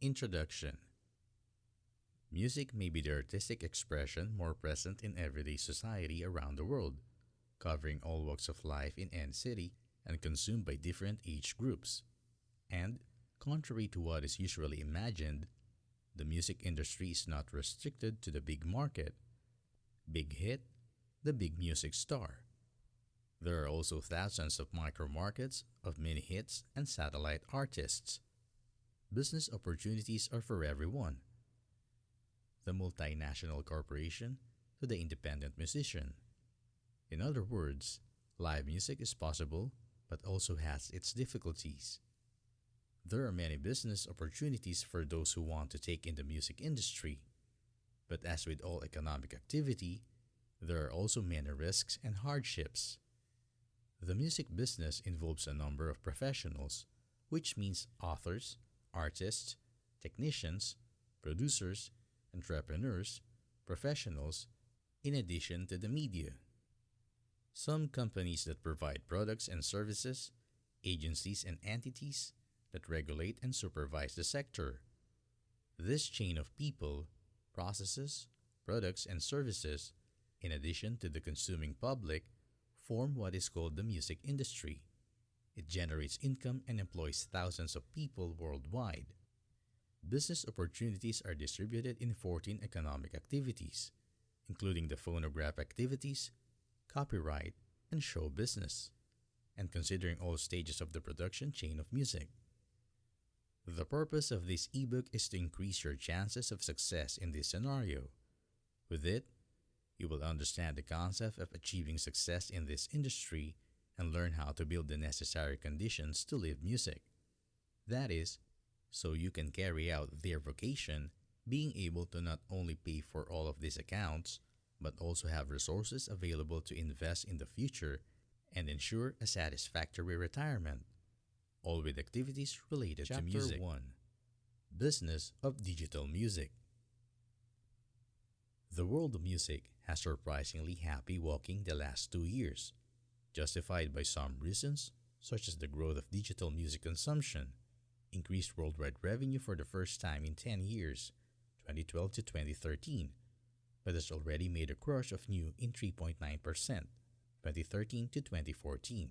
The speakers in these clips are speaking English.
Introduction. Music may be the artistic expression more present in everyday society around the world, covering all walks of life in any city and consumed by different age groups. And, contrary to what is usually imagined, the music industry is not restricted to the big market, big hit, the big music star. There are also thousands of micro markets of mini hits and satellite artists. Business opportunities are for everyone, the multinational corporation to the independent musician. In other words, live music is possible but also has its difficulties. There are many business opportunities for those who want to take in the music industry, but as with all economic activity, there are also many risks and hardships. The music business involves a number of professionals, which means authors, artists, technicians, producers, entrepreneurs, professionals, in addition to the media. Some companies that provide products and services, agencies and entities that regulate and supervise the sector. This chain of people, processes, products, and services, in addition to the consuming public, form what is called the music industry. It generates income and employs thousands of people worldwide. Business opportunities are distributed in 14 economic activities, including the phonograph activities, copyright, and show business, and considering all stages of the production chain of music. The purpose of this ebook is to increase your chances of success in this scenario. With it, you will understand the concept of achieving success in this industry and learn how to build the necessary conditions to live music. That is, so you can carry out their vocation, being able to not only pay for all of these accounts, but also have resources available to invest in the future and ensure a satisfactory retirement, all with activities related to music. Chapter 1. Business of Digital Music. The world of music has surprisingly happy walking the last 2 years, justified by some reasons such as the growth of digital music consumption, increased worldwide revenue for the first time in 10 years, 2012 to 2013, but has already made a crush of new in 3.9%, 2013 to 2014.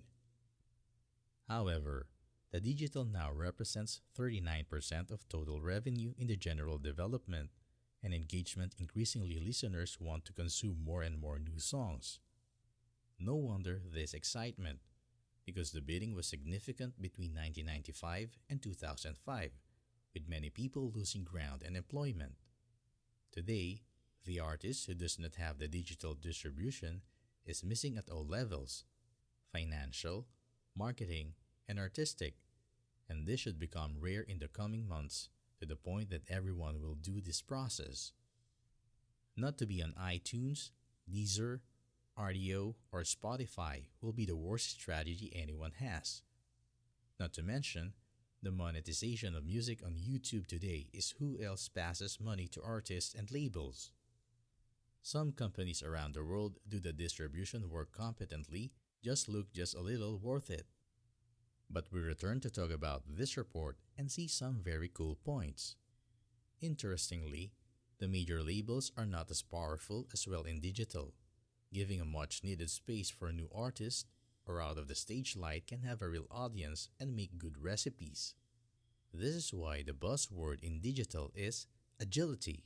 However, the digital now represents 39% of total revenue in the general development and engagement. Increasingly, listeners want to consume more and more new songs. No wonder this excitement, because the bidding was significant between 1995 and 2005, with many people losing ground and employment. Today, the artist who does not have the digital distribution is missing at all levels: financial, marketing, and artistic, and this should become rare in the coming months to the point that everyone will do this process. Not to be on iTunes, Deezer, RDO, or Spotify will be the worst strategy anyone has. Not to mention, the monetization of music on YouTube today is who else passes money to artists and labels. Some companies around the world do the distribution work competently, just look just a little worth it. But we return to talk about this report and see some very cool points. Interestingly, the major labels are not as powerful as well in digital, giving a much needed space for new artists or out of the stage light can have a real audience and make good recipes. This is why the buzzword in digital is agility.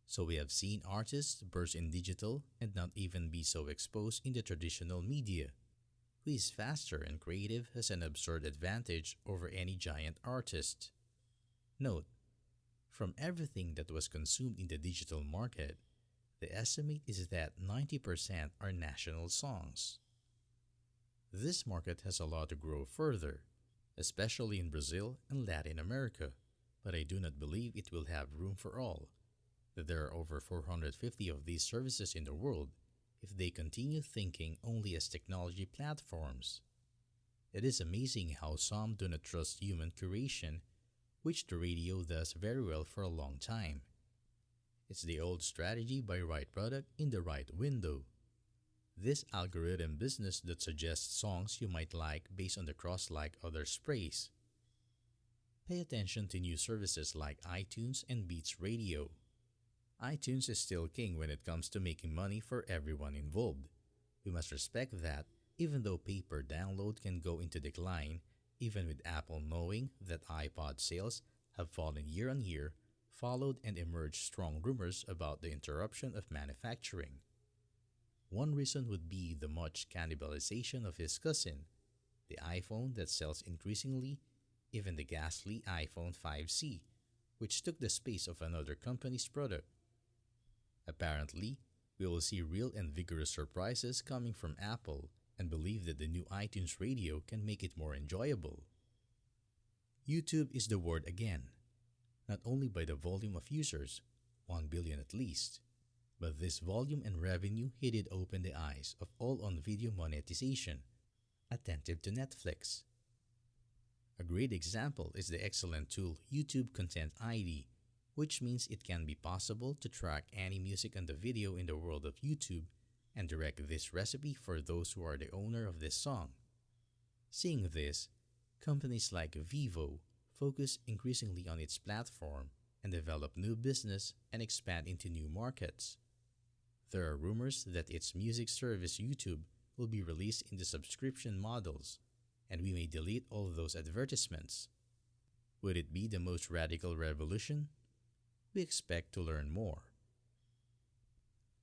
So we have seen artists burst in digital and not even be so exposed in the traditional media. Who is faster and creative has an absurd advantage over any giant artist. Note, from everything that was consumed in the digital market, the estimate is that 90% are national songs. This market has a lot to grow further, especially in Brazil and Latin America, but I do not believe it will have room for all, that there are over 450 of these services in the world if they continue thinking only as technology platforms. It is amazing how some do not trust human curation, which the radio does very well for a long time. It's the old strategy: buy right product in the right window. This algorithm business that suggests songs you might like based on the cross-like others praise. Pay attention to new services like iTunes and Beats Radio. iTunes is still king when it comes to making money for everyone involved. We must respect that, even though pay per download can go into decline, even with Apple knowing that iPod sales have fallen year on year, followed and emerged strong rumors about the interruption of manufacturing. One reason would be the much cannibalization of his cousin, the iPhone that sells increasingly, even the ghastly iPhone 5C, which took the space of another company's product. Apparently, we will see real and vigorous surprises coming from Apple and believe that the new iTunes Radio can make it more enjoyable. YouTube is the word again, not only by the volume of users, 1 billion at least, but this volume and revenue did open the eyes of all on video monetization, attentive to Netflix. A great example is the excellent tool YouTube Content ID, which means it can be possible to track any music on the video in the world of YouTube and direct this recipe for those who are the owner of this song. Seeing this, companies like Vivo focus increasingly on its platform and develop new business and expand into new markets. There are rumors that its music service YouTube will be released into subscription models, and we may delete all those advertisements. Would it be the most radical revolution? We expect to learn more.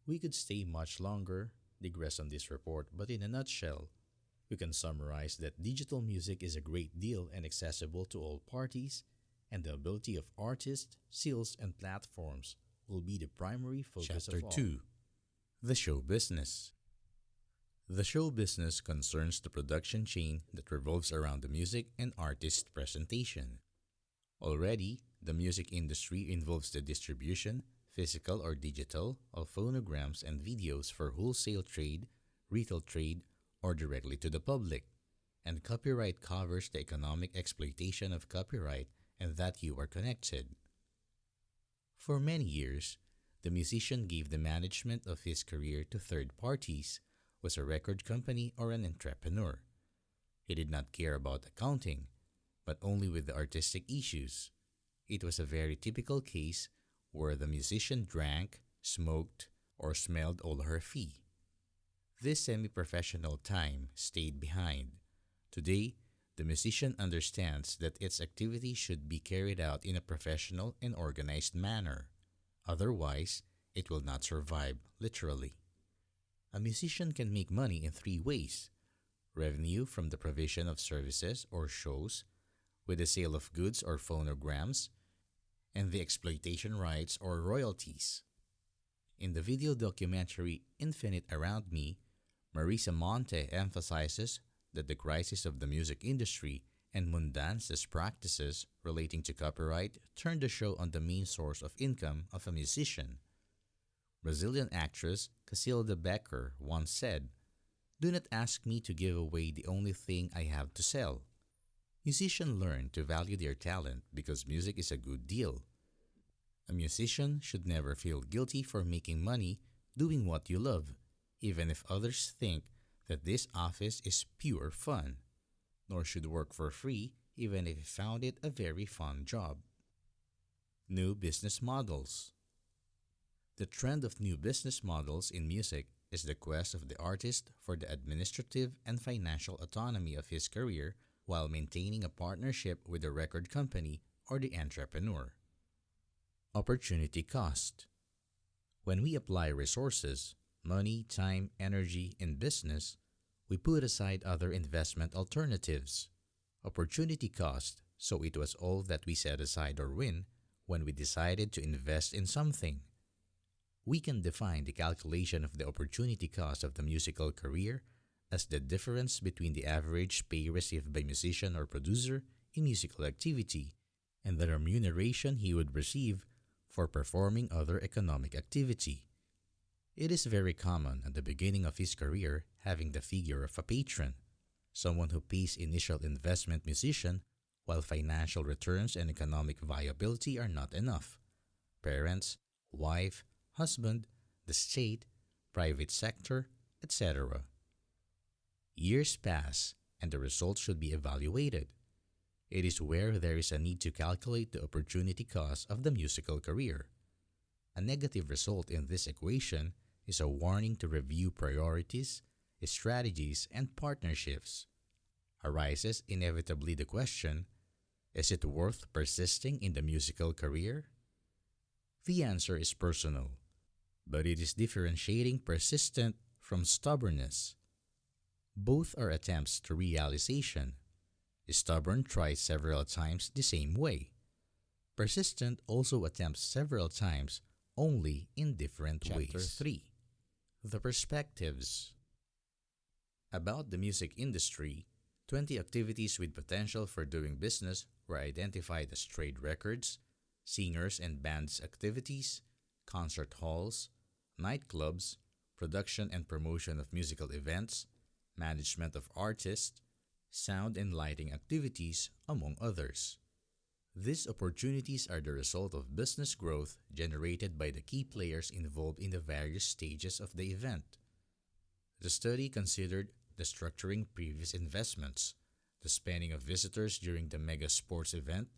We could stay much longer, digress on this report, but in a nutshell, we can summarize that digital music is a great deal and accessible to all parties, and the ability of artists, sales, and platforms will be the primary focus Chapter of all. 2. The Show Business. The show business concerns the production chain that revolves around the music and artist presentation. Already, the music industry involves the distribution, physical or digital, of phonograms and videos for wholesale trade, retail trade, or directly to the public, and copyright covers the economic exploitation of copyright and that you are connected. For many years, the musician gave the management of his career to third parties, was a record company or an entrepreneur. He did not care about accounting, but only with the artistic issues. It was a very typical case where the musician drank, smoked, or smelled all her fee. This semi-professional time stayed behind. Today, the musician understands that its activity should be carried out in a professional and organized manner. Otherwise, it will not survive, literally. A musician can make money in 3 ways: revenue from the provision of services or shows, with the sale of goods or phonograms, and the exploitation rights or royalties. In the video documentary Infinite Around Me, Marisa Monte emphasizes that the crisis of the music industry and mundanous practices relating to copyright turned the show on the main source of income of a musician. Brazilian actress Cacilda Becker once said, "Do not ask me to give away the only thing I have to sell." Musicians learn to value their talent because music is a good deal. A musician should never feel guilty for making money doing what you love, even if others think that this office is pure fun. Nor should work for free even if you found it a very fun job. New business models. The trend of new business models in music is the quest of the artist for the administrative and financial autonomy of his career while maintaining a partnership with the record company or the entrepreneur. Opportunity cost. When we apply resources, money, time, energy in business, we put aside other investment alternatives. Opportunity cost, so it was all that we set aside or win when we decided to invest in something. We can define the calculation of the opportunity cost of the musical career as the difference between the average pay received by musician or producer in musical activity and the remuneration he would receive for performing other economic activity. It is very common at the beginning of his career having the figure of a patron, someone who pays initial investment musician while financial returns and economic viability are not enough. Parents, wife, husband, the state, private sector, etc. Years pass and the results should be evaluated. It is where there is a need to calculate the opportunity cost of the musical career. A negative result in this equation is a warning to review priorities, strategies, and partnerships. Arises inevitably the question, is it worth persisting in the musical career? The answer is personal, but it is differentiating persistent from stubbornness. Both are attempts to realization. Stubborn tries several times the same way. Persistent also attempts several times, only in different ways. Chapter 3. The Perspectives. About the music industry, 20 activities with potential for doing business were identified as trade records, singers and bands activities, concert halls, nightclubs, production and promotion of musical events, management of artists, sound and lighting activities, among others. These opportunities are the result of business growth generated by the key players involved in the various stages of the event. The study considered the structuring previous investments, the spending of visitors during the mega sports event,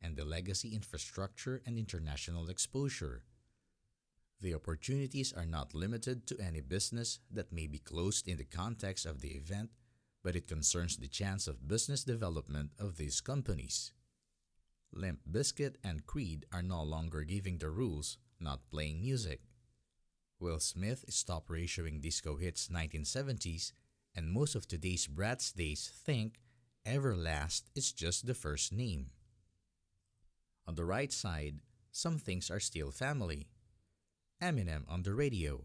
and the legacy infrastructure and international exposure. The opportunities are not limited to any business that may be closed in the context of the event, but it concerns the chance of business development of these companies. Limp Bizkit and Creed are no longer giving the rules, not playing music. Will Smith stopped ratioing disco hits 1970s, and most of today's brats days think Everlast is just the first name. On the right side, some things are still family. Eminem on the radio.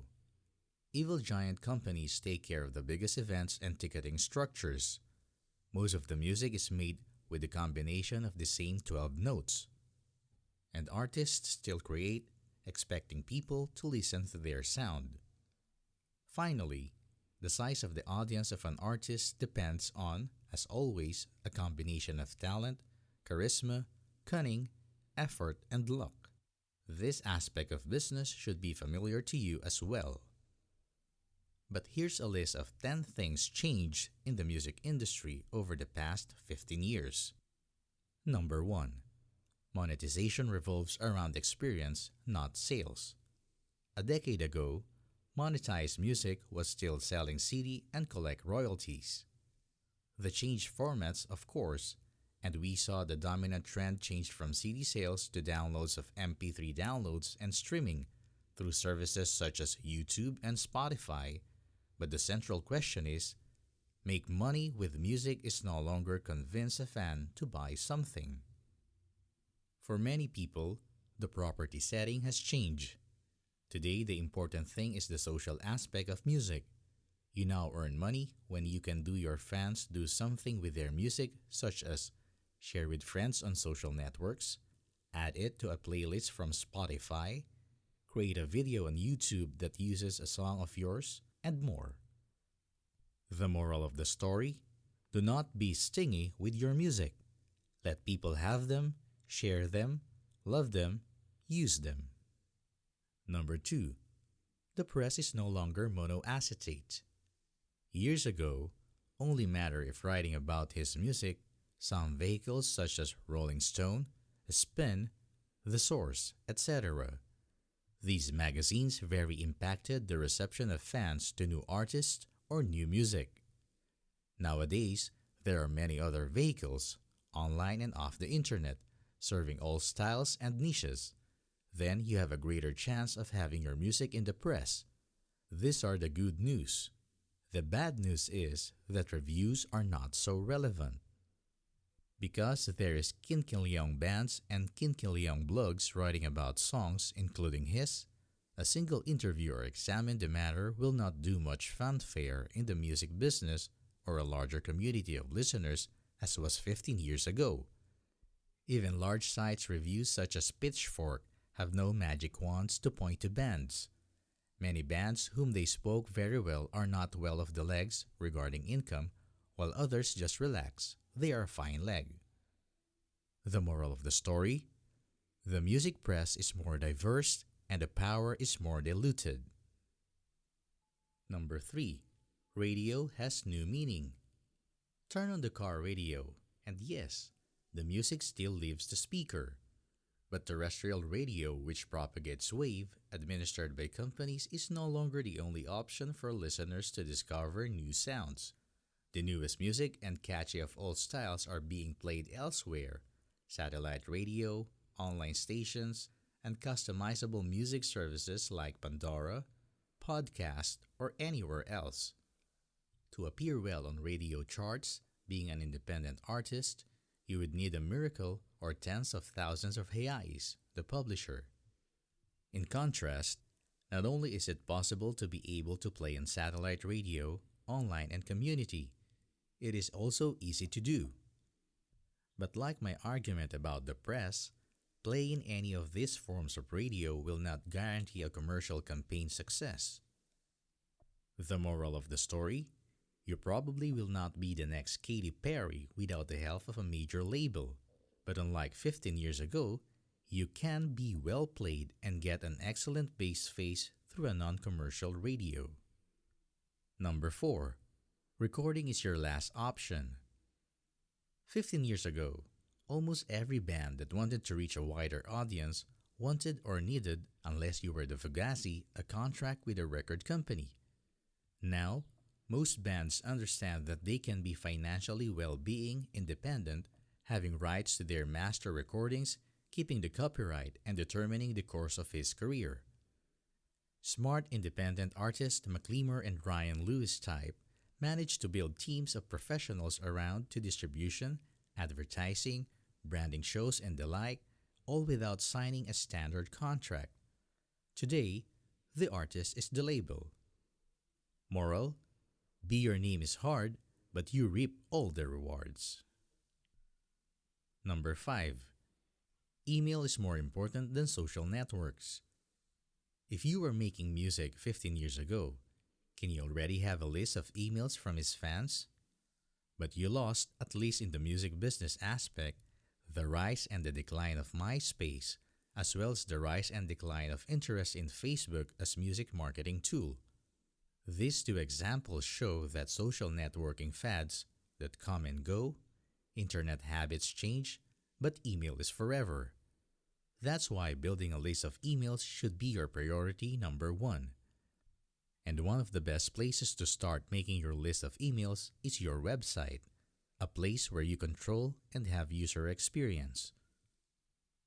Evil giant companies take care of the biggest events and ticketing structures. Most of the music is made with the combination of the same 12 notes. And artists still create, expecting people to listen to their sound. Finally, the size of the audience of an artist depends on, as always, a combination of talent, charisma, cunning, effort, and luck. This aspect of business should be familiar to you as well. But here's a list of 10 things changed in the music industry over the past 15 years. Number 1. Monetization revolves around experience, not sales. A decade ago, monetized music was still selling CD and collect royalties. The changed formats, of course, and we saw the dominant trend change from CD sales to downloads of MP3 downloads and streaming through services such as YouTube and Spotify. But the central question is, make money with music is no longer convince a fan to buy something. For many people, the property setting has changed. Today, the important thing is the social aspect of music. You now earn money when you can do your fans do something with their music, such as share with friends on social networks, add it to a playlist from Spotify, create a video on YouTube that uses a song of yours, and more. The moral of the story: do not be stingy with your music. Let people have them, share them, love them, use them. Number 2. The press is no longer monoacetate. Years ago, only matter if writing about his music, some vehicles such as Rolling Stone, Spin, The Source, etc. These magazines very impacted the reception of fans to new artists or new music. Nowadays, there are many other vehicles, online and off the internet, serving all styles and niches. Then you have a greater chance of having your music in the press. These are the good news. The bad news is that reviews are not so relevant. Because there is Kinkilyong bands and Kinkilyong blogs writing about songs, including his, a single interviewer examine the matter will not do much fanfare in the music business or a larger community of listeners as was 15 years ago. Even large sites reviews such as Pitchfork have no magic wands to point to bands. Many bands whom they spoke very well are not well off the legs regarding income, while others just relax. They are a fine leg. The moral of the story: the music press is more diverse and the power is more diluted. Number 3. Radio has new meaning. Turn on the car radio, and yes, The music still leaves the speaker, but terrestrial radio, which propagates wave, administered by companies, is no longer the only option for listeners to discover new sounds. The newest music and catchy of all styles are being played elsewhere: satellite radio, online stations, and customizable music services like Pandora, podcast, or anywhere else. To appear well on radio charts, being an independent artist, you would need a miracle or tens of thousands of reais, the publisher. In contrast, not only is it possible to be able to play on satellite radio, online, and community, it is also easy to do. But like my argument about the press, playing any of these forms of radio will not guarantee a commercial campaign success. The moral of the story: you probably will not be the next Katy Perry without the help of a major label, but unlike 15 years ago, you can be well played and get an excellent bass face through a non commercial radio. Number 4. Recording is your last option. 15 years ago, almost every band that wanted to reach a wider audience wanted or needed, unless you were the Fugazi, a contract with a record company. Now, most bands understand that they can be financially well-being independent, having rights to their master recordings, keeping the copyright, and determining the course of his career. Smart independent artist McLemore and Ryan Lewis type managed to build teams of professionals around to distribution, advertising, branding shows, and the like, all without signing a standard contract. Today, the artist is the label. Moral: be your name is hard, but you reap all the rewards. Number 5. Email is more important than social networks. If you were making music 15 years ago, can you already have a list of emails from his fans? But you lost, at least in the music business aspect, the rise and the decline of MySpace, as well as the rise and decline of interest in Facebook as music marketing tool. These two examples show that social networking fads that come and go, internet habits change, but email is forever. That's why building a list of emails should be your priority number 1. And one of the best places to start making your list of emails is your website, a place where you control and have user experience.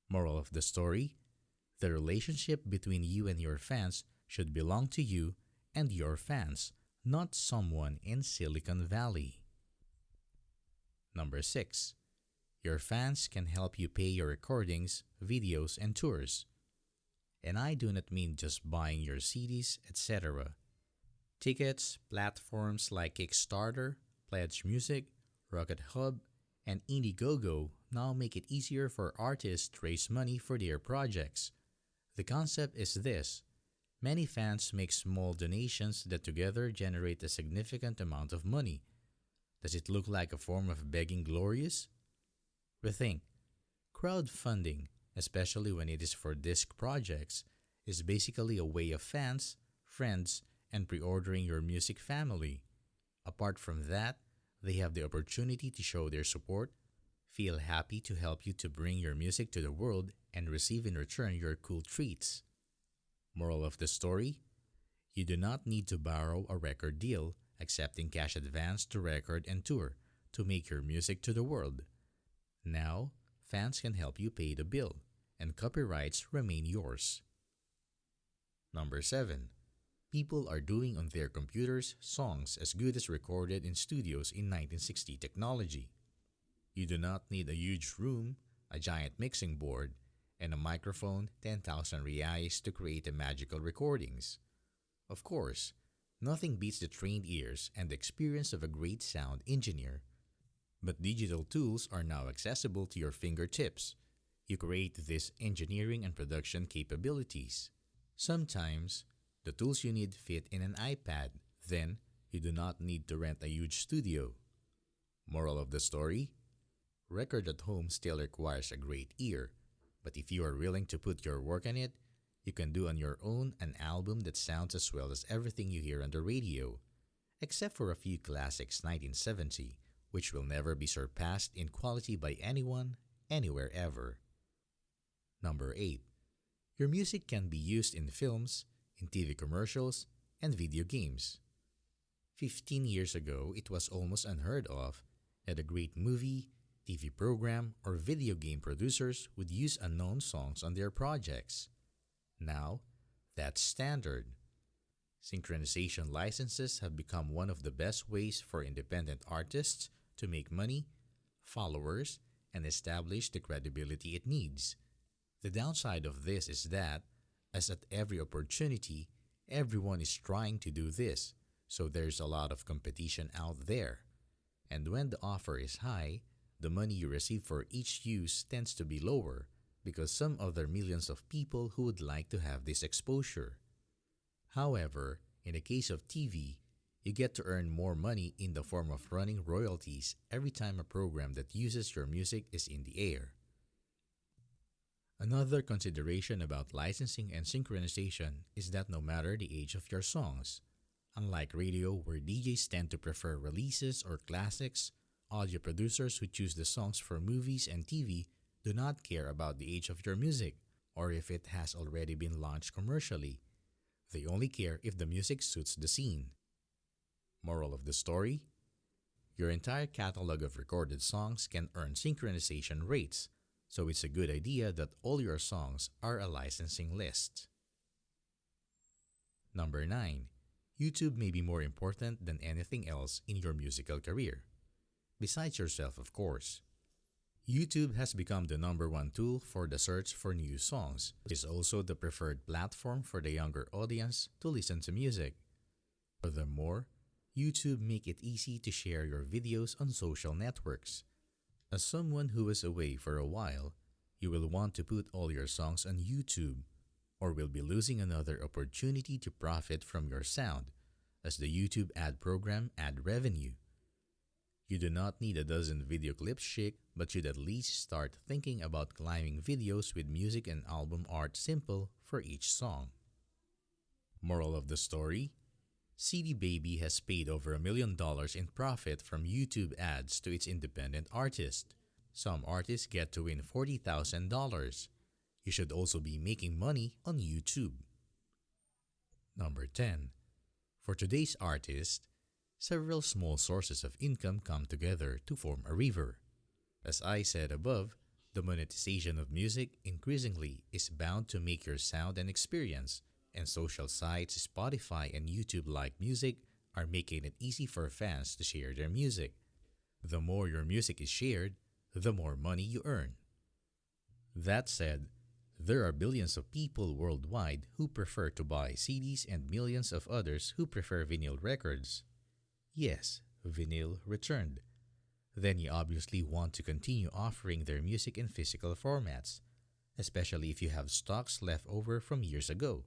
Moral of the story: the relationship between you and your fans should belong to you and your fans, not someone in Silicon Valley. Number 6. Your fans can help you pay your recordings, videos, and tours. And I do not mean just buying your CDs, etc. Tickets, platforms like Kickstarter, Pledge Music, Rocket Hub, and Indiegogo now make it easier for artists to raise money for their projects. The concept is this: many fans make small donations that together generate a significant amount of money. Does it look like a form of begging glorious? Rethink. Crowdfunding, especially when it is for disc projects, is basically a way of fans, friends, and pre-ordering your music family. Apart from that, they have the opportunity to show their support, feel happy to help you to bring your music to the world, and receive in return your cool treats. Moral of the story: you do not need to borrow a record deal, accepting cash advance to record and tour, to make your music to the world. Now, fans can help you pay the bill, and copyrights remain yours. Number 7. People are doing on their computers songs as good as recorded in studios in 1960 technology. You do not need a huge room, a giant mixing board, and a microphone 10,000 reais to create the magical recordings. Of course, nothing beats the trained ears and the experience of a great sound engineer. But digital tools are now accessible to your fingertips. You create these engineering and production capabilities. Sometimes, the tools you need fit in an iPad. Then, you do not need to rent a huge studio. Moral of the story: record at home still requires a great ear, but if you are willing to put your work in it, you can do on your own an album that sounds as well as everything you hear on the radio, except for a few classics 1970, which will never be surpassed in quality by anyone, anywhere ever. Number 8. Your music can be used in films, in TV commercials, and video games. 15 years ago, it was almost unheard of that a great movie, TV program, or video game producers would use unknown songs on their projects. Now, that's standard. Synchronization licenses have become one of the best ways for independent artists to make money, followers, and establish the credibility it needs. The downside of this is that, as at every opportunity, everyone is trying to do this, so there's a lot of competition out there. And when the offer is high, the money you receive for each use tends to be lower because some other millions of people who would like to have this exposure. However, in the case of TV, you get to earn more money in the form of running royalties every time a program that uses your music is in the air. Another consideration about licensing and synchronization is that no matter the age of your songs, unlike radio where DJs tend to prefer releases or classics, audio producers who choose the songs for movies and TV do not care about the age of your music or if it has already been launched commercially. They only care if the music suits the scene. Moral of the story? Your entire catalog of recorded songs can earn synchronization rates, so it's a good idea that all your songs are a licensing list. Number 9. YouTube may be more important than anything else in your musical career. Besides yourself, of course. YouTube has become the number one tool for the search for new songs. It is also the preferred platform for the younger audience to listen to music. Furthermore, YouTube make it easy to share your videos on social networks. As someone who is away for a while, you will want to put all your songs on YouTube, or will be losing another opportunity to profit from your sound, as the YouTube ad program add revenue. You do not need a dozen video clips chic, but should at least start thinking about climbing videos with music and album art simple for each song. Moral of the story? CD Baby has paid over $1 million in profit from YouTube ads to its independent artist. Some artists get to win $40,000. You should also be making money on YouTube. Number 10. For today's artist, several small sources of income come together to form a river. As I said above, the monetization of music increasingly is bound to make your sound an experience, and social sites Spotify and YouTube-like music are making it easy for fans to share their music. The more your music is shared, the more money you earn. That said, there are billions of people worldwide who prefer to buy CDs and millions of others who prefer vinyl records. Yes, vinyl returned. Then you obviously want to continue offering their music in physical formats, especially if you have stocks left over from years ago.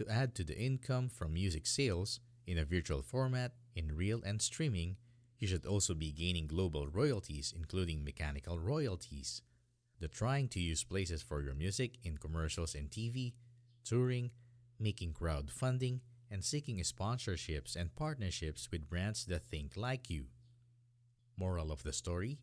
To add to the income from music sales in a virtual format, in real and streaming, you should also be gaining global royalties, including mechanical royalties. The trying to use places for your music in commercials and TV, touring, making crowdfunding, and seeking sponsorships and partnerships with brands that think like you. Moral of the story?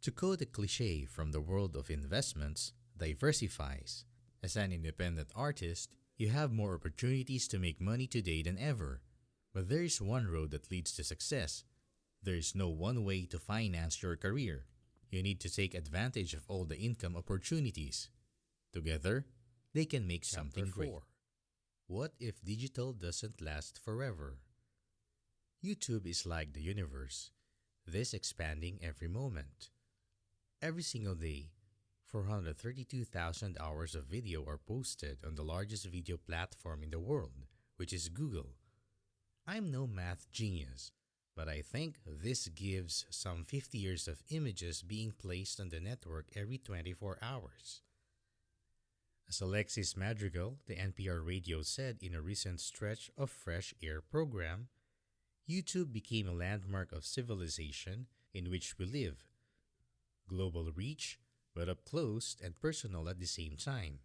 To quote a cliche from the world of investments, diversifies. As an independent artist, you have more opportunities to make money today than ever. But there is one road that leads to success. There is no one way to finance your career. You need to take advantage of all the income opportunities. Together, they can make something great. What if digital doesn't last forever? YouTube is like the universe, this expanding every moment. Every single day, 432,000 hours of video are posted on the largest video platform in the world, which is Google. I'm no math genius, but I think this gives some 50 years of images being placed on the network every 24 hours. As Alexis Madrigal, the NPR radio, said in a recent Stretch of Fresh Air program, YouTube became a landmark of civilization in which we live. Global reach, but up close and personal at the same time.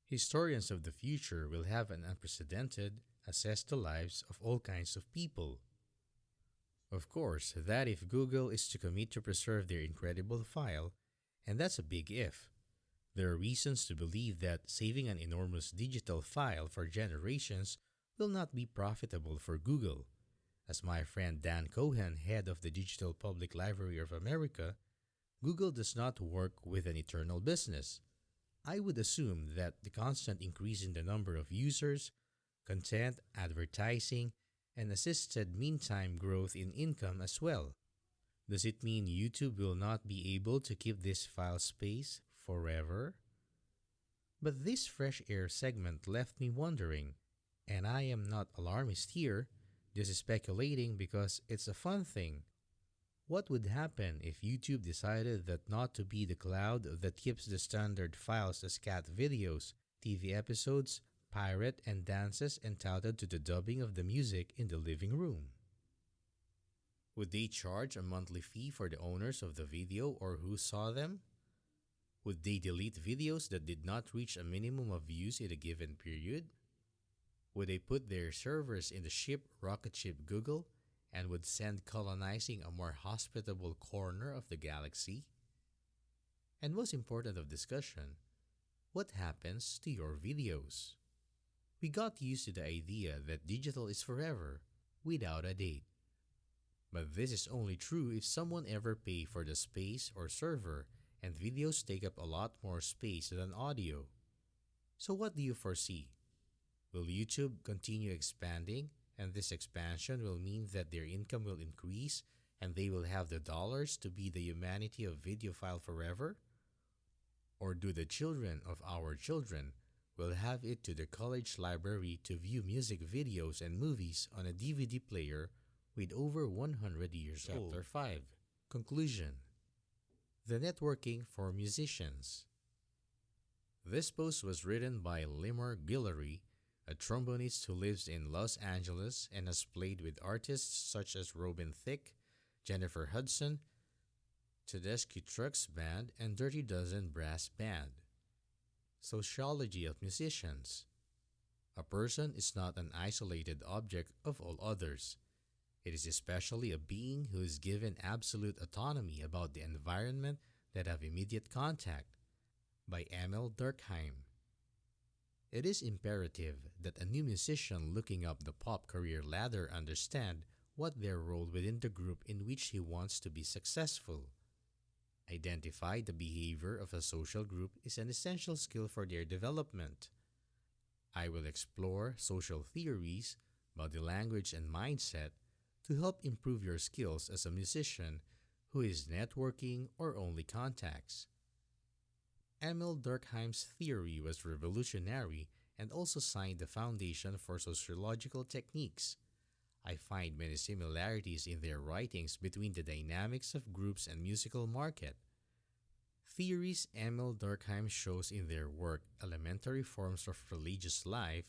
Historians of the future will have an unprecedented assess the lives of all kinds of people. Of course, that if Google is to commit to preserve their incredible file, and that's a big if. There are reasons to believe that saving an enormous digital file for generations will not be profitable for Google. As my friend Dan Cohen, head of the Digital Public Library of America, Google does not work with an eternal business. I would assume that the constant increase in the number of users, content, advertising, and assisted meantime growth in income as well. Does it mean YouTube will not be able to keep this file space forever? But this fresh air segment left me wondering, and I am not alarmist here, just speculating because it's a fun thing. What would happen if YouTube decided that not to be the cloud that keeps the standard files as cat videos, TV episodes, pirate, and dances entitled to the dubbing of the music in the living room? Would they charge a monthly fee for the owners of the video or who saw them? Would they delete videos that did not reach a minimum of views in a given period? Would they put their servers in the rocket ship Google and would send colonizing a more hospitable corner of the galaxy? And most important of discussion, what happens to your videos? We got used to the idea that digital is forever, without a date. But this is only true if someone ever pay for the space or server and videos take up a lot more space than audio. So what do you foresee? Will YouTube continue expanding and this expansion will mean that their income will increase and they will have the dollars to be the humanity of videophile forever? Or do the children of our children will have it to the college library to view music videos and movies on a DVD player with over 100 years old? Chapter 5. Conclusion. The Networking for Musicians. This post was written by Limor Guillory, a trombonist who lives in Los Angeles and has played with artists such as Robin Thicke, Jennifer Hudson, Tedeschi Trucks Band, and Dirty Dozen Brass Band. Sociology of Musicians. A person is not an isolated object of all others. It is especially a being who is given absolute autonomy about the environment that have immediate contact. By Emil Durkheim. It is imperative that a new musician looking up the pop career ladder understand what their role within the group in which he wants to be successful. Identify the behavior of a social group is an essential skill for their development. I will explore social theories, body language, and mindset to help improve your skills as a musician who is networking or only contacts. Emil Durkheim's theory was revolutionary and also signed the foundation for sociological techniques. I find many similarities in their writings between the dynamics of groups and musical market. Theories Emil Durkheim shows in their work elementary forms of religious life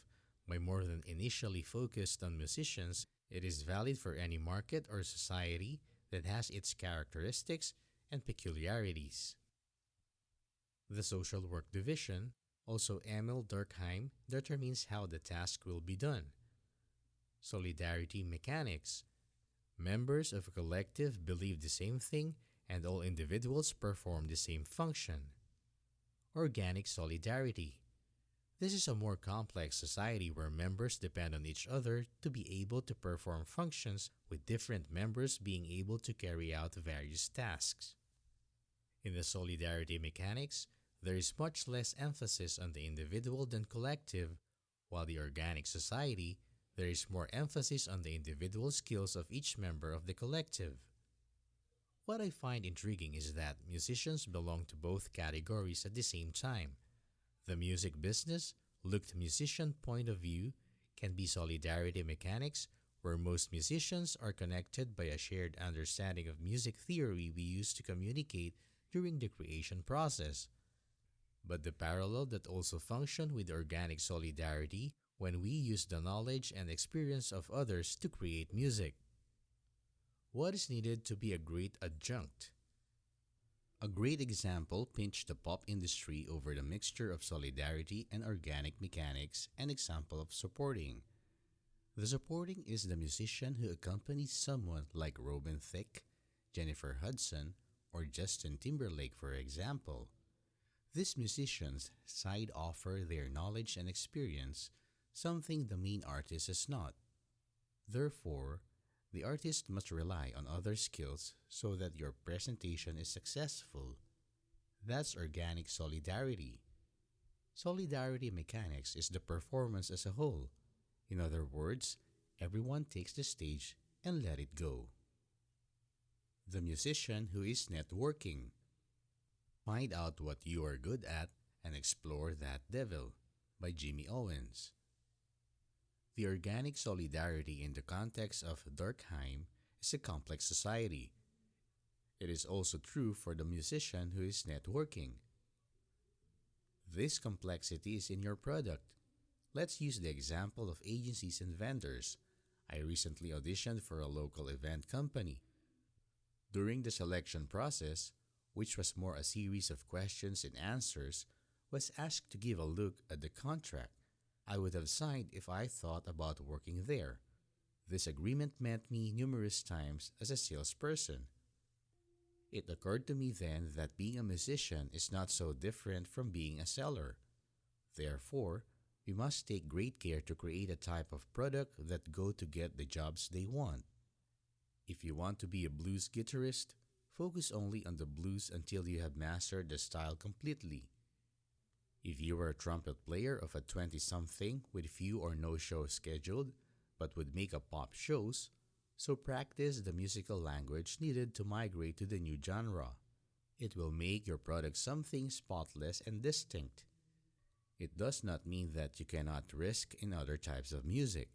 by more than initially focused on musicians, it is valid for any market or society that has its characteristics and peculiarities. The social work division, also Emil Durkheim, determines how the task will be done. Solidarity mechanics. Members of a collective believe the same thing and all individuals perform the same function. Organic solidarity. This is a more complex society where members depend on each other to be able to perform functions, with different members being able to carry out various tasks. In the solidarity mechanics, there is much less emphasis on the individual than collective, while the organic society, there is more emphasis on the individual skills of each member of the collective. What I find intriguing is that musicians belong to both categories at the same time. The music business, looked musician point of view, can be solidarity mechanics, where most musicians are connected by a shared understanding of music theory we use to communicate during the creation process. But the parallel that also function with organic solidarity when we use the knowledge and experience of others to create music. What is needed to be a great adjunct? A great example pinched the pop industry over the mixture of solidarity and organic mechanics, an example of supporting. The supporting is the musician who accompanies someone like Robin Thicke, Jennifer Hudson, or Justin Timberlake, for example. These musicians side offer their knowledge and experience, something the main artist has not. Therefore, the artist must rely on other skills so that your presentation is successful. That's organic solidarity. Solidarity mechanics is the performance as a whole. In other words, everyone takes the stage and let it go. The musician who is networking. Find out what you are good at and explore that devil by Jimmy Owens. The organic solidarity in the context of Durkheim is a complex society. It is also true for the musician who is networking. This complexity is in your product. Let's use the example of agencies and vendors. I recently auditioned for a local event company. During the selection process, which was more a series of questions and answers, was asked to give a look at the contract I would have signed if I thought about working there. This agreement met me numerous times as a salesperson. It occurred to me then that being a musician is not so different from being a seller. Therefore, we must take great care to create a type of product that go to get the jobs they want. If you want to be a blues guitarist, focus only on the blues until you have mastered the style completely. If you are a trumpet player of a 20-something with few or no shows scheduled, but would make a pop shows, so practice the musical language needed to migrate to the new genre. It will make your product something spotless and distinct. It does not mean that you cannot risk in other types of music,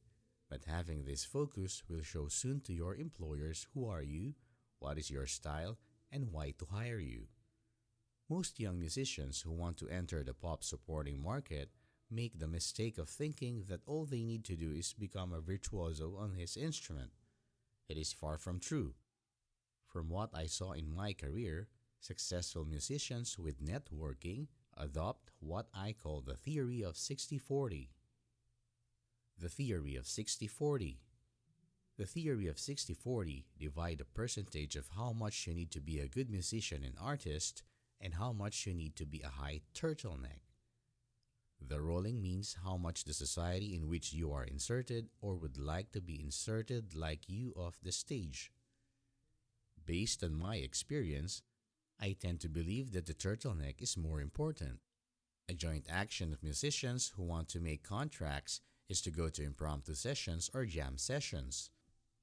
but having this focus will show soon to your employers who are you, what is your style, and why to hire you. Most young musicians who want to enter the pop supporting market make the mistake of thinking that all they need to do is become a virtuoso on his instrument. It is far from true. From what I saw in my career, successful musicians with networking adopt what I call the theory of 60-40. The theory of 60-40. The theory of 60-40 divide the percentage of how much you need to be a good musician and artist and how much you need to be a high turtleneck. The rolling means how much the society in which you are inserted or would like to be inserted like you off the stage. Based on my experience, I tend to believe that the turtleneck is more important. A joint action of musicians who want to make contracts is to go to impromptu sessions or jam sessions.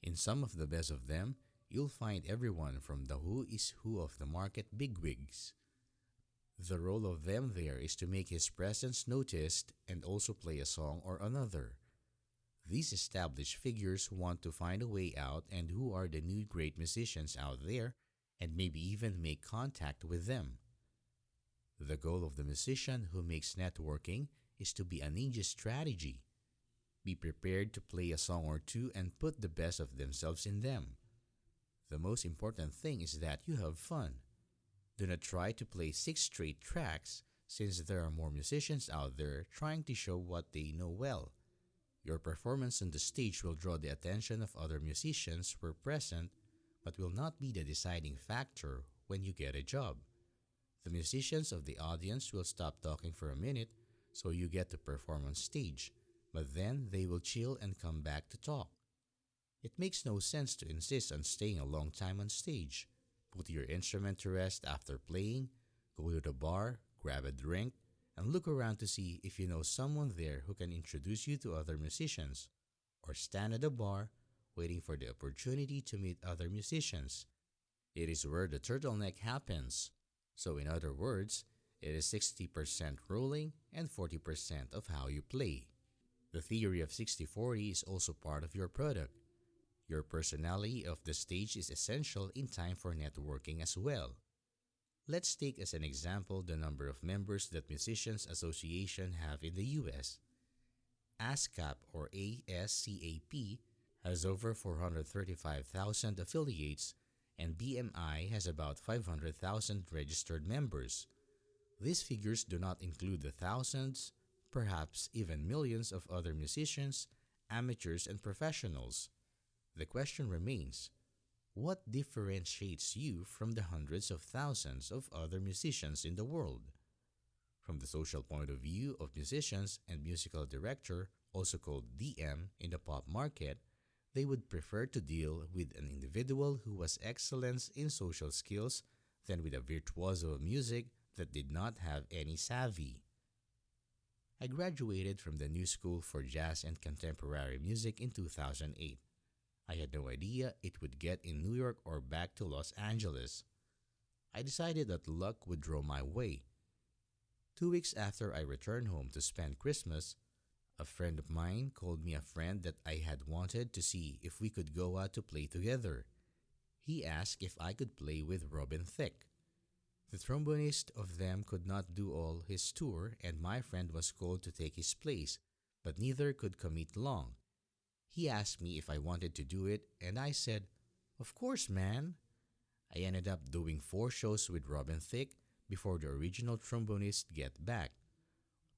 In some of the best of them, you'll find everyone from the who is who of the market bigwigs. The role of them there is to make his presence noticed and also play a song or another. These established figures want to find a way out and who are the new great musicians out there and maybe even make contact with them. The goal of the musician who makes networking is to be a ninja strategy. Be prepared to play a song or two and put the best of themselves in them. The most important thing is that you have fun. Do not try to play 6 straight tracks since there are more musicians out there trying to show what they know well. Your performance on the stage will draw the attention of other musicians who are present but will not be the deciding factor when you get a job. The musicians of the audience will stop talking for a minute so you get to perform on stage, but then they will chill and come back to talk. It makes no sense to insist on staying a long time on stage. Put your instrument to rest after playing, go to the bar, grab a drink, and look around to see if you know someone there who can introduce you to other musicians, or stand at the bar waiting for the opportunity to meet other musicians. It is where the turtleneck happens. So in other words, it is 60% rolling and 40% of how you play. The theory of 60-40 is also part of your product. Your personality of the stage is essential in time for networking as well. Let's take as an example the number of members that Musicians Association have in the US. ASCAP or ASCAP has over 435,000 affiliates and BMI has about 500,000 registered members. These figures do not include the thousands, perhaps even millions of other musicians amateurs, and professionals. The question remains, what differentiates you from the hundreds of thousands of other musicians in the world? From the social point of view of musicians and musical director, also called DM in the pop market, they would prefer to deal with an individual who was excellent in social skills than with a virtuoso of music that did not have any savvy. I graduated from the New School for Jazz and Contemporary Music in 2008. I had no idea it would get in New York or back to Los Angeles. I decided that luck would draw my way. 2 weeks after I returned home to spend Christmas, a friend of mine called me a friend that I had wanted to see if we could go out to play together. He asked if I could play with Robin Thicke. The trombonist of them could not do all his tour, and my friend was called to take his place, but neither could commit long. He asked me if I wanted to do it, and I said, "Of course, man." I ended up doing 4 shows with Robin Thicke before the original trombonist get back.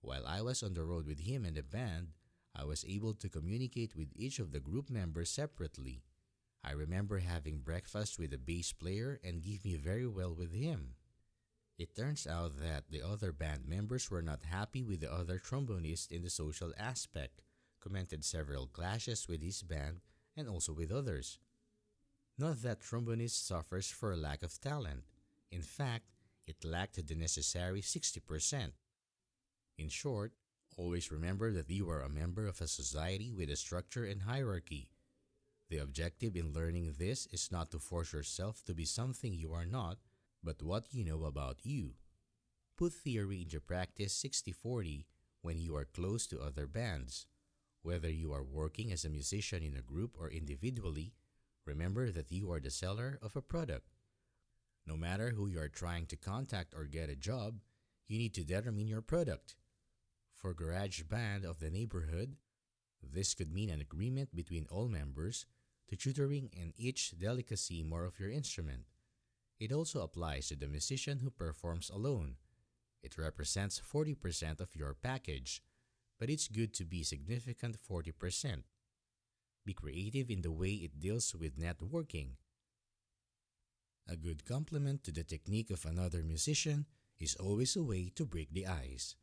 While I was on the road with him and the band, I was able to communicate with each of the group members separately. I remember having breakfast with the bass player and give me very well with him. It turns out that the other band members were not happy with the other trombonist in the social aspect, commented several clashes with his band and also with others. Not that trombonist suffers for a lack of talent. In fact, it lacked the necessary 60%. In short, always remember that you are a member of a society with a structure and hierarchy. The objective in learning this is not to force yourself to be something you are not, but what you know about you. Put theory into practice 60-40 when you are close to other bands. Whether you are working as a musician in a group or individually, remember that you are the seller of a product. No matter who you are trying to contact or get a job, you need to determine your product. For garage band of the neighborhood, this could mean an agreement between all members to tutoring and each delicacy more of your instrument. It also applies to the musician who performs alone. It represents 40% of your package, but it's good to be significant 40%. Be creative in the way it deals with networking. A good compliment to the technique of another musician is always a way to break the ice.